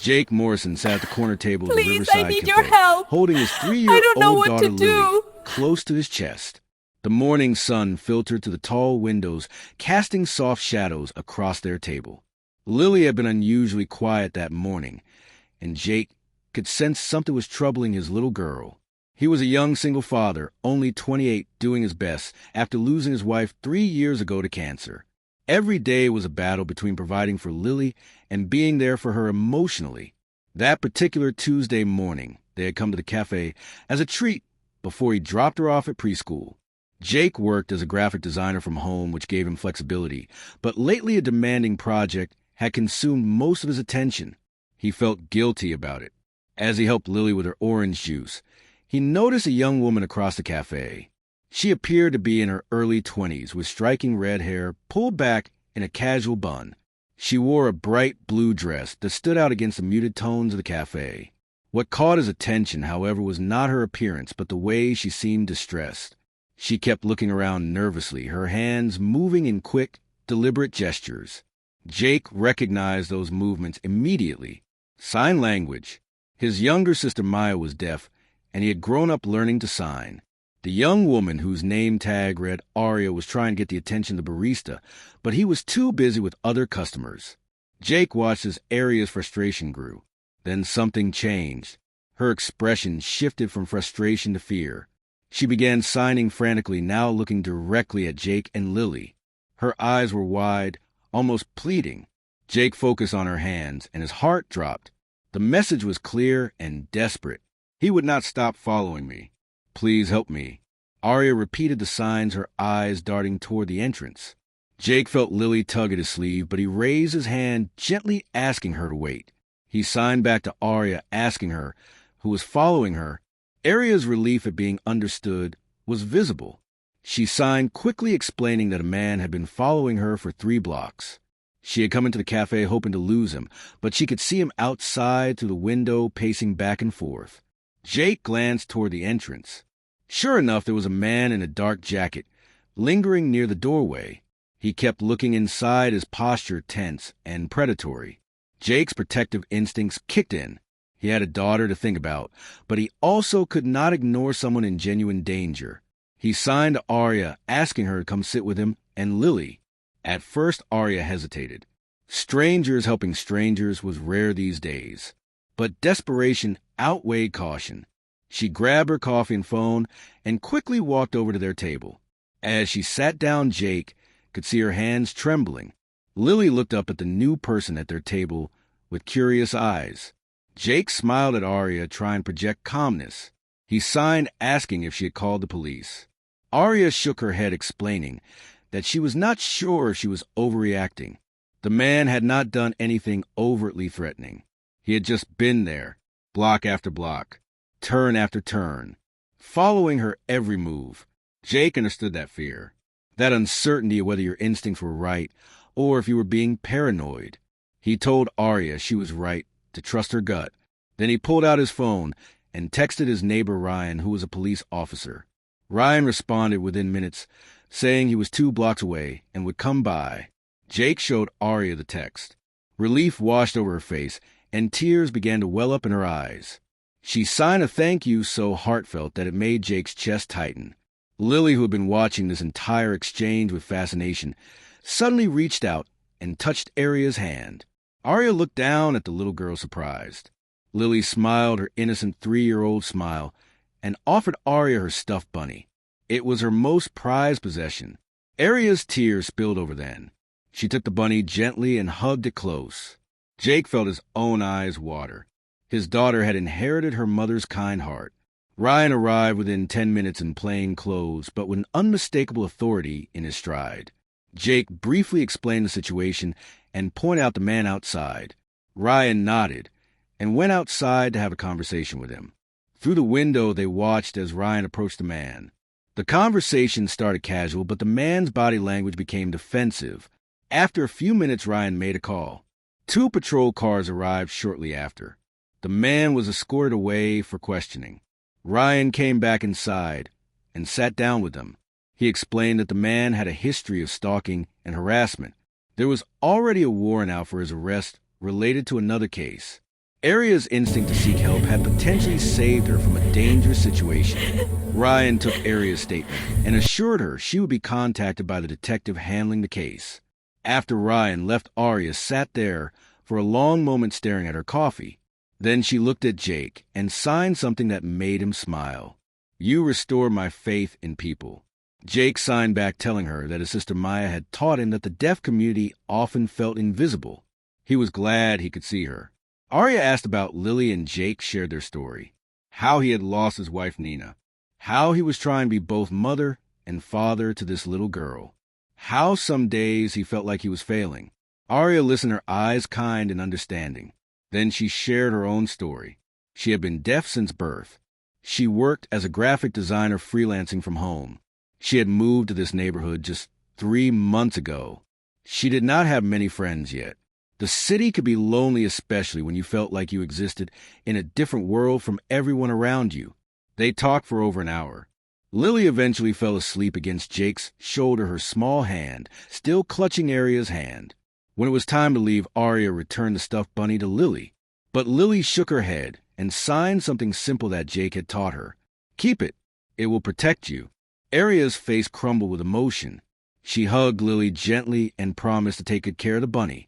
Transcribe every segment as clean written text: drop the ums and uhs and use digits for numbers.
Jake Morrison sat at the corner table of the Please, I Riverside need your Cafe, help. holding his I don't know 3-year-old what daughter to Lily do. close to his chest. The morning sun filtered through the tall windows, casting soft shadows across their table. Lily had been unusually quiet that morning, and Jake could sense something was troubling his little girl. He was a young single father, only 28, doing his best after losing his wife 3 years ago to cancer. Every day was a battle between providing for Lily and being there for her emotionally. That particular Tuesday morning, they had come to the cafe as a treat before he dropped her off at preschool. Jake worked as a graphic designer from home, which gave him flexibility, but lately a demanding project had consumed most of his attention. He felt guilty about it. As he helped Lily with her orange juice, he noticed a young woman across the cafe. She appeared to be in her early 20s, with striking red hair pulled back in a casual bun. She wore a bright blue dress that stood out against the muted tones of the cafe. What caught his attention, however, was not her appearance, but the way she seemed distressed. She kept looking around nervously, her hands moving in quick, deliberate gestures. Jake recognized those movements immediately. Sign language. His younger sister Maya was deaf, and he had grown up learning to sign. The young woman whose name tag read Aria was trying to get the attention of the barista, but he was too busy with other customers. Jake watched as Aria's frustration grew. Then something changed. Her expression shifted from frustration to fear. She began signing frantically, now looking directly at Jake and Lily. Her eyes were wide, almost pleading. Jake focused on her hands, and his heart dropped. The message was clear and desperate. He would not stop following me. Please help me. Aria repeated the signs, her eyes darting toward the entrance. Jake felt Lily tug at his sleeve, but he raised his hand, gently asking her to wait. He signed back to Aria, asking her, who was following her. Aria's relief at being understood was visible. She signed, quickly explaining that a man had been following her for 3 blocks. She had come into the cafe hoping to lose him, but she could see him outside through the window, pacing back and forth. Jake glanced toward the entrance. Sure enough, there was a man in a dark jacket, lingering near the doorway. He kept looking inside, his posture tense and predatory. Jake's protective instincts kicked in. He had a daughter to think about, but he also could not ignore someone in genuine danger. He signed to Aria, asking her to come sit with him and Lily. At first, Aria hesitated. Strangers helping strangers was rare these days. But desperation outweighed caution. She grabbed her coffee and phone and quickly walked over to their table. As she sat down, Jake could see her hands trembling. Lily looked up at the new person at their table with curious eyes. Jake smiled at Aria, trying to project calmness. He signed, asking if she had called the police. Aria shook her head, explaining that she was not sure if she was overreacting. The man had not done anything overtly threatening. He had just been there, block after block, turn after turn, following her every move. Jake understood that fear, that uncertainty of whether your instincts were right or if you were being paranoid. He told Aria she was right to trust her gut. Then he pulled out his phone and texted his neighbor Ryan, who was a police officer. Ryan responded within minutes, saying he was 2 blocks away and would come by. Jake showed Aria the text. Relief washed over her face, and tears began to well up in her eyes. She signed a thank you so heartfelt that it made Jake's chest tighten. Lily, who had been watching this entire exchange with fascination, suddenly reached out and touched Aria's hand. Aria looked down at the little girl, surprised. Lily smiled her innocent 3-year-old smile and offered Aria her stuffed bunny. It was her most prized possession. Aria's tears spilled over then. She took the bunny gently and hugged it close. Jake felt his own eyes water. His daughter had inherited her mother's kind heart. Ryan arrived within 10 minutes in plain clothes, but with an unmistakable authority in his stride. Jake briefly explained the situation and pointed out the man outside. Ryan nodded and went outside to have a conversation with him. Through the window, they watched as Ryan approached the man. The conversation started casual, but the man's body language became defensive. After a few minutes, Ryan made a call. 2 patrol cars arrived shortly after. The man was escorted away for questioning. Ryan came back inside and sat down with them. He explained that the man had a history of stalking and harassment. There was already a warrant out for his arrest related to another case. Arya's instinct to seek help had potentially saved her from a dangerous situation. Ryan took Arya's statement and assured her she would be contacted by the detective handling the case. After Ryan left, Arya sat there for a long moment staring at her coffee. Then she looked at Jake and signed something that made him smile. "You restore my faith in people." Jake signed back telling her that his sister Maya had taught him that the deaf community often felt invisible. He was glad he could see her. Arya asked about Lily, and Jake shared their story. How he had lost his wife Nina. How he was trying to be both mother and father to this little girl. How some days he felt like he was failing. Arya listened, her eyes kind and understanding. Then she shared her own story. She had been deaf since birth. She worked as a graphic designer freelancing from home. She had moved to this neighborhood just 3 months ago. She did not have many friends yet. The city could be lonely, especially when you felt like you existed in a different world from everyone around you. They talked for over an hour. Lily eventually fell asleep against Jake's shoulder, her small hand still clutching Arya's hand. When it was time to leave, Arya returned the stuffed bunny to Lily. But Lily shook her head and signed something simple that Jake had taught her. "Keep it. It will protect you." Arya's face crumbled with emotion. She hugged Lily gently and promised to take good care of the bunny.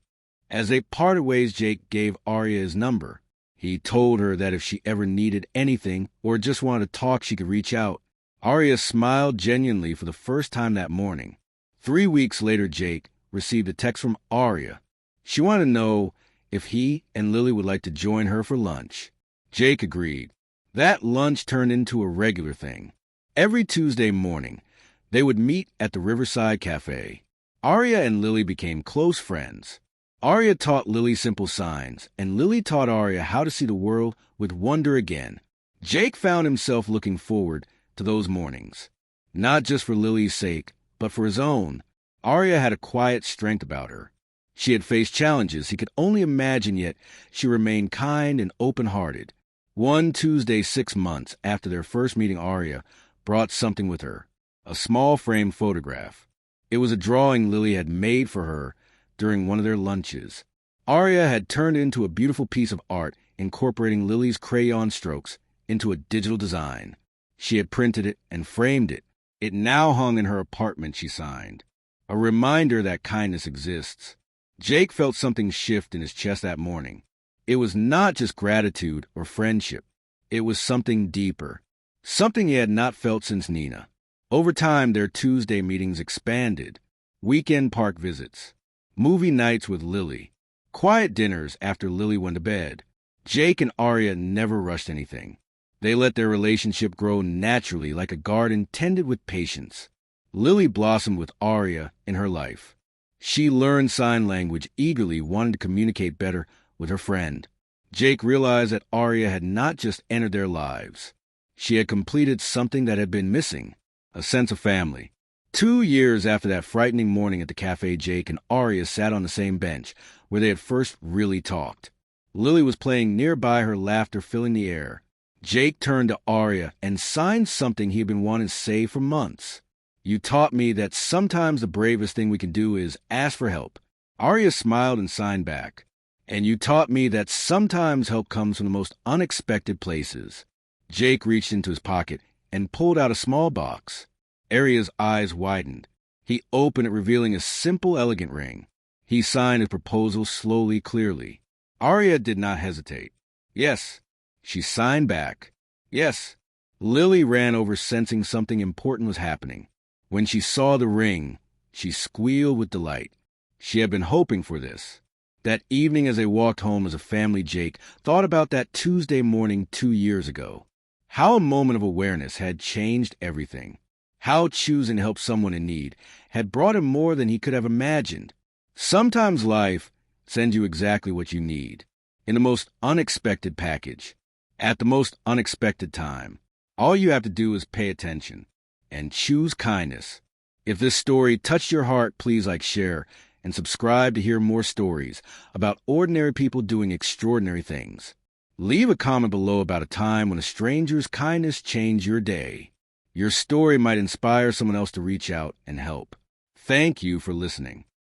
As they parted ways, Jake gave Arya his number. He told her that if she ever needed anything or just wanted to talk, she could reach out. Arya smiled genuinely for the first time that morning. 3 weeks later, Jake received a text from Arya. She wanted to know if he and Lily would like to join her for lunch. Jake agreed. That lunch turned into a regular thing. Every Tuesday morning, they would meet at the Riverside Cafe. Arya and Lily became close friends. Arya taught Lily simple signs, and Lily taught Arya how to see the world with wonder again. Jake found himself looking forward to those mornings, not just for Lily's sake, but for his own. Arya had a quiet strength about her. She had faced challenges he could only imagine, yet she remained kind and open-hearted. One Tuesday, 6 months after their first meeting, Arya brought something with her, a small framed photograph. It was a drawing Lily had made for her during one of their lunches. Arya had turned it into a beautiful piece of art, incorporating Lily's crayon strokes into a digital design. She had printed it and framed it. It now hung in her apartment, she signed. A reminder that kindness exists. Jake felt something shift in his chest that morning. It was not just gratitude or friendship. It was something deeper. Something he had not felt since Nina. Over time, their Tuesday meetings expanded. Weekend park visits. Movie nights with Lily. Quiet dinners after Lily went to bed. Jake and Arya never rushed anything. They let their relationship grow naturally, like a garden tended with patience. Lily blossomed with Arya in her life. She learned sign language eagerly, wanting to communicate better with her friend. Jake realized that Arya had not just entered their lives. She had completed something that had been missing, a sense of family. 2 years after that frightening morning at the cafe, Jake and Arya sat on the same bench where they had first really talked. Lily was playing nearby, her laughter filling the air. Jake turned to Arya and signed something he had been wanting to say for months. "You taught me that sometimes the bravest thing we can do is ask for help." Arya smiled and signed back. "And you taught me that sometimes help comes from the most unexpected places." Jake reached into his pocket and pulled out a small box. Arya's eyes widened. He opened it, revealing a simple, elegant ring. He signed his proposal slowly, clearly. Arya did not hesitate. "Yes." She signed back. "Yes." Lily ran over, sensing something important was happening. When she saw the ring, she squealed with delight. She had been hoping for this. That evening, as they walked home as a family, Jake thought about that Tuesday morning 2 years ago. How a moment of awareness had changed everything. How choosing to help someone in need had brought him more than he could have imagined. Sometimes life sends you exactly what you need, in the most unexpected package, at the most unexpected time. All you have to do is pay attention and choose kindness. If this story touched your heart, please like, share, and subscribe to hear more stories about ordinary people doing extraordinary things. Leave a comment below about a time when a stranger's kindness changed your day. Your story might inspire someone else to reach out and help. Thank you for listening.